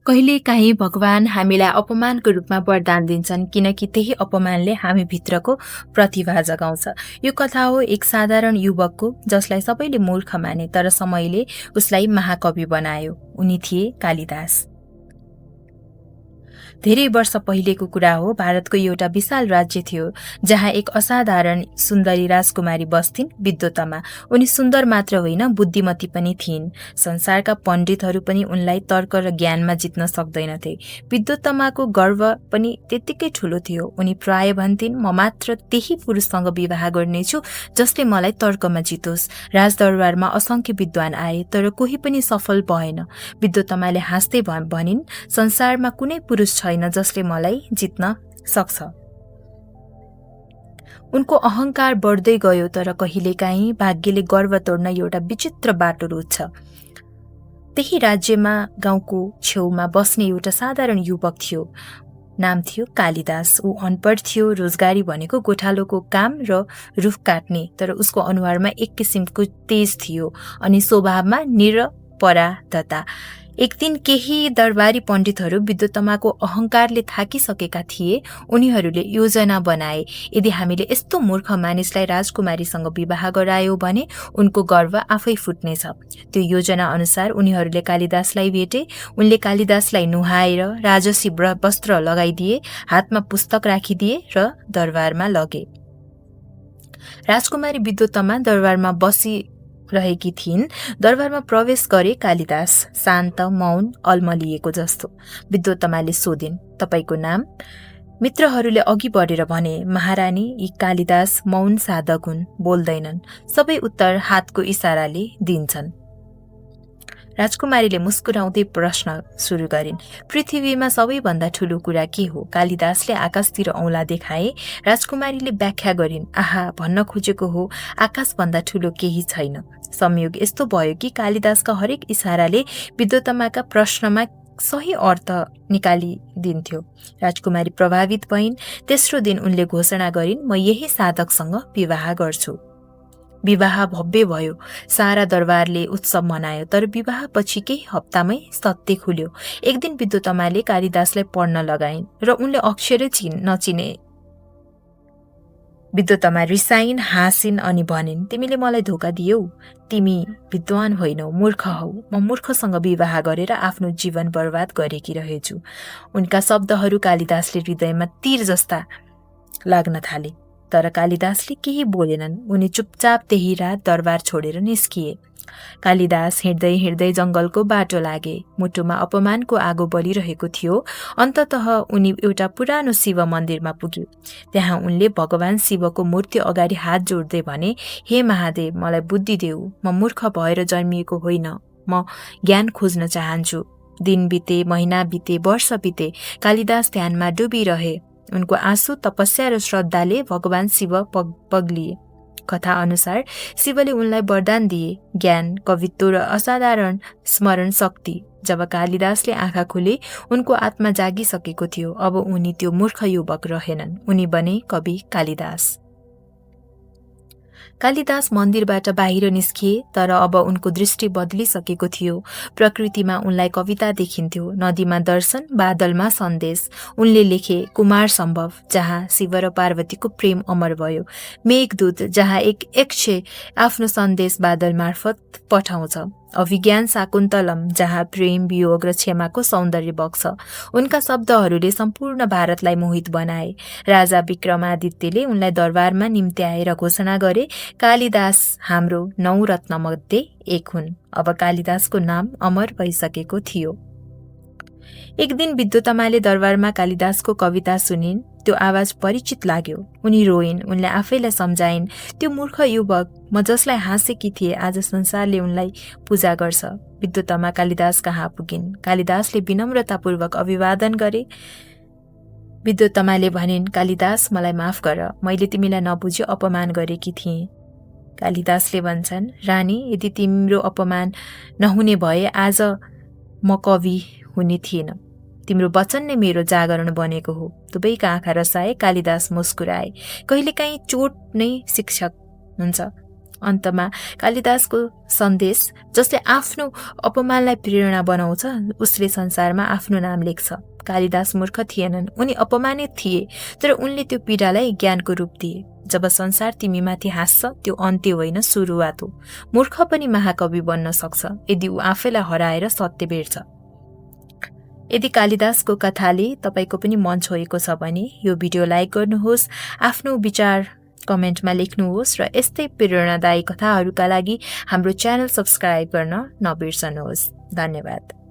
कहिलेकाहीँ भगवान हामीलाई अपमानको रूपमा वरदान दिन्छन् किनकि त्यही अपमानले हामी भित्रको प्रतिभा जगाउँछ। यो कथा हो एक साधारण युवकको जसलाई सबैले मूर्ख माने तर समयले उसलाई महाकवि बनायो। उनी थिए कालिदास। धेरै वर्ष पहिलेको कुरा हो। भारतको एउटा विशाल राज्य थियो जहाँ एक असाधारण सुन्दरी राजकुमारी बस्थिन् विद्वतमा। उनी सुन्दर मात्र होइन, बुद्धिमती पनि थिइन्। संसारका पण्डितहरू पनि उनलाई तर्क र ज्ञानमा जित्न सक्दैनथे। विद्वतमाको गर्व पनि त्यत्तिकै ठुलो थियो। उनी प्राय भन्थिन्, म मात्र त्यही पुरुषसँग विवाह गर्नेछु जसले मलाई तर्कमा जितोस्। राजदरबारमा असंख्य विद्वान आए तर कोही पनि सफल भएन। विद्वतमाले हाँस्दै भनिन्, संसारमा कुनै पुरुष छैन जसले मलाई जित्न सक्छ। उनको अहंकार बढ्दै गयो तर कहिलेकाहीँ भाग्यले गर्व तोड्न एउटा विचित्र बाटो रोज्छ। त्यही राज्यमा गाउँको छेउमा बस्ने एउटा साधारण युवक थियो। नाम थियो कालिदास। ऊ अनपढ थियो। रोजगारी भनेको गोठालोको काम र रुख काट्ने। तर उसको अनुहारमा एक किसिमको तेज थियो अनि स्वभावमा निरपराधता। एक दिन केही दरबारी पण्डितहरू विद्वतमाको अहंकारले थाकिसकेका थिए। उनीहरूले योजना बनाए, यदि हामीले यस्तो मूर्ख मानिसलाई राजकुमारीसँग विवाह गरायो भने उनको गर्व आफै फुट्नेछ। त्यो योजना अनुसार उनीहरूले कालिदासलाई भेटे। उनले कालिदासलाई नुहाएर राजसी वस्त्र लगाइदिए, हातमा पुस्तक राखिदिए र दरबारमा लगे। राजकुमारी विद्वतमा दरबारमा बसिरहेकी थिइन्। दरबारमा प्रवेश गरे कालिदास, शान्त, मौन, अल्मलिएको जस्तो। विद्वतमाले सोधिन्, तपाईको नाम? मित्रहरूले अघि बढेर भने, महारानी, यी कालिदास मौन साधक हुन्, बोल्दैनन्। सबै उत्तर हातको इसाराले दिन्छन्। राजकुमारीले मुस्कुराउँदै प्रश्न सुरु गरिन्, पृथ्वीमा सबैभन्दा ठूलो कुरा के हो? कालिदासले आकाशतिर औँला देखाए। राजकुमारीले व्याख्या गरिन्, आहा, भन्न खोजेको हो आकाशभन्दा ठूलो केही छैन। संयोग यस्तो भयो कि कालिदासका हरेक इसाराले विद्वतमाका प्रश्नमा सही अर्थ निकालिदिन्थ्यो। राजकुमारी प्रभावित भइन्। तेस्रो दिन उनले घोषणा गरिन्, म यही साधकसँग विवाह गर्छु। विवाह भव्य भयो। सारा दरबारले उत्सव मनायो। तर विवाह पछि केही हप्तामै सत्य खुल्यो। एक दिन विद्वतमाले कालिदासलाई पढ्न लगाइन् र उनले अक्षरै नचिने। विद्वतमा रिसाइन्, हाँसिन् अनि भनिन्, तिमीले मलाई धोका दियौ। तिमी विद्वान होइनौ, मूर्ख हौ। म मूर्खसँग विवाह गरेर आफ्नो जीवन बर्बाद गरेकी रहेछु। उनका शब्दहरू कालिदासले हृदयमा तीर जस्ता लाग्न थाले। तर कालिदासले केही बोलेनन्। उनी चुपचाप त्यही रात दरबार छोडेर निस्किए। कालिदास हिँड्दै हिँड्दै जंगलको बाटो लागे। मुटुमा अपमानको आगो बलिरहेको थियो। अन्ततः उनी एउटा पुरानो शिव मन्दिरमा पुगे। त्यहाँ उनले भगवान शिवको मूर्ति अगाडि हात जोड्दै भने, हे महादेव, मलाई बुद्धि देऊ। म मूर्ख भएर जन्मिएको होइन, म ज्ञान खोज्न चाहन्छु। दिन बिते, महिना बिते, वर्ष बिते। कालिदास ध्यानमा डुबिरहे। उनको आँसु, तपस्या र श्रद्धाले भगवान शिव पग्लिए। कथा अनुसार शिवले उनलाई वरदान दिए, ज्ञान, कवित्व र असाधारण स्मरण शक्ति। जब कालिदासले आँखा खुले, उनको आत्मा जागिसकेको थियो। अब उनी त्यो मूर्ख युवक रहेनन्, उनी बने कवि कालिदास। कालिदास मन्दिरबाट बाहिर निस्किए तर अब उनको दृष्टि बदलिसकेको थियो। प्रकृतिमा उनलाई कविता देखिन्थ्यो, नदीमा दर्शन, बादलमा सन्देश। उनले लेखे कुमार सम्भव, जहाँ शिव र पार्वतीको प्रेम अमर भयो। मेघदूत, जहाँ एक यक्ष आफ्नो सन्देश बादल मार्फत पठाउँछ। अभिज्ञान शाकुन्तलम, जहाँ प्रेम, वियोग र क्षमाको सौन्दर्य बग्छ। उनका शब्दहरूले सम्पूर्ण भारतलाई मोहित बनाए। राजा विक्रमादित्यले उनलाई दरबारमा निम्त्याएर घोषणा गरे, कालिदास हाम्रो 9 रत्न मध्ये एक हुन्। अब कालिदासको नाम अमर भइसकेको थियो। एक दिन विद्वतमाले दरबारमा कालिदासको कविता सुनिन्। त्यो आवाज परिचित लाग्यो। उनी रोइन्। उनले आफैलाई सम्झाइन्, त्यो मूर्ख युवक, म जसलाई हाँसेकी थिए, आज संसारले उनलाई पूजा गर्छ। विद्वतमा कालिदास कहाँ पुगिन्। कालिदासले विनम्रतापूर्वक अभिवादन गरे। विद्वतमाले भनिन्, कालिदास, मलाई माफ गर, मैले तिमीलाई नबुझी अपमान गरेकी थिएँ। कालिदासले भन्छन्, रानी, यदि तिम्रो अपमान नहुने भए आज म कवि हुने थिएन। तिम्रो वचन नै मेरो जागरण बनेको हो। दुवैका आँखा रसाए। कालिदास मुस्कुराए। कहिलेकाहीँ चोट नै शिक्षक हुन्छ। अन्तमा कालिदासको सन्देश जसले आफ्नो अपमानलाई प्रेरणा बनाउँछ उसले संसारमा आफ्नो नाम लेख्छ। कालिदास मूर्ख थिएनन्, उनी अपमानित थिए, तर उनले त्यो पीडालाई ज्ञानको रूप दिए। जब संसार तिमीमाथि हाँस्छ त्यो अन्त्य होइन, सुरुवात हो। मूर्ख पनि महाकवि बन्न सक्छ यदि ऊ आफैलाई हराएर सत्य भेट्छ। यदि कालिदासको कथाले तपाईको पनि मन छोएको छ भने यो भिडियो लाइक गर्नुहोस्, आफ्नो विचार कमेन्टमा लेख्नुहोस् र यस्तै प्रेरणादायी कथाहरूका लागि हाम्रो च्यानल सब्स्क्राइब गर्न नबिर्सनुहोस्। धन्यवाद।